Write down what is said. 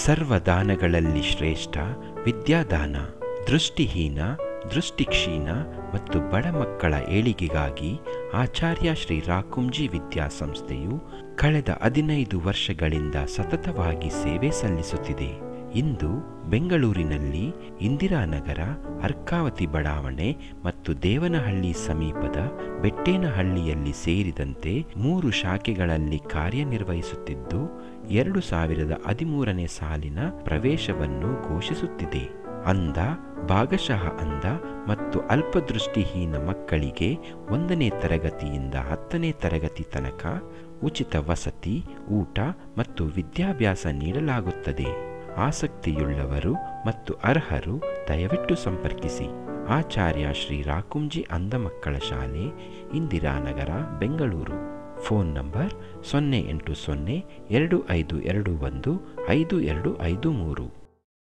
ಸರ್ವದಾನಗಳಲ್ಲಿ ಶ್ರೇಷ್ಠ ವಿದ್ಯಾದಾನ. ದೃಷ್ಟಿಹೀನ, ದೃಷ್ಟಿಕ್ಷೀಣ ಮತ್ತು ಬಡ ಮಕ್ಕಳ ಏಳಿಗೆಗಾಗಿ ಆಚಾರ್ಯ ಶ್ರೀ ರಾಕುಂಜಿ ವಿದ್ಯಾಸಂಸ್ಥೆಯು ಕಳೆದ 15 ವರ್ಷಗಳಿಂದ ಸತತವಾಗಿ ಸೇವೆ ಸಲ್ಲಿಸುತ್ತಿದೆ. ಇಂದು ಬೆಂಗಳೂರಿನಲ್ಲಿ ಇಂದಿರಾನಗರ, ಅರ್ಕಾವತಿ ಬಡಾವಣೆ ಮತ್ತು ದೇವನಹಳ್ಳಿ ಸಮೀಪದ ಬೆಟ್ಟೇನಹಳ್ಳಿಯಲ್ಲಿ ಸೇರಿದಂತೆ 3 ಶಾಖೆಗಳಲ್ಲಿ ಕಾರ್ಯನಿರ್ವಹಿಸುತ್ತಿದ್ದು 2013ನೇ ಸಾಲಿನ ಪ್ರವೇಶವನ್ನು ಘೋಷಿಸುತ್ತಿದೆ. ಅಂಧ, ಭಾಗಶಃ ಅಂಧ ಮತ್ತು ಅಲ್ಪದೃಷ್ಟಿಹೀನ ಮಕ್ಕಳಿಗೆ 1ನೇ ತರಗತಿಯಿಂದ 10ನೇ ತರಗತಿ ತನಕ ಉಚಿತ ವಸತಿ, ಊಟ ಮತ್ತು ವಿದ್ಯಾಭ್ಯಾಸ ನೀಡಲಾಗುತ್ತದೆ. ಆಸಕ್ತಿಯುಳ್ಳವರು ಮತ್ತು ಅರ್ಹರು ದಯವಿಟ್ಟು ಸಂಪರ್ಕಿಸಿ. ಆಚಾರ್ಯ ಶ್ರೀ ರಾಕುಂಜಿ ಅಂಧ ಮಕ್ಕಳ ಶಾಲೆ, ಇಂದಿರಾನಗರ, ಬೆಂಗಳೂರು. Phone number 08025215253.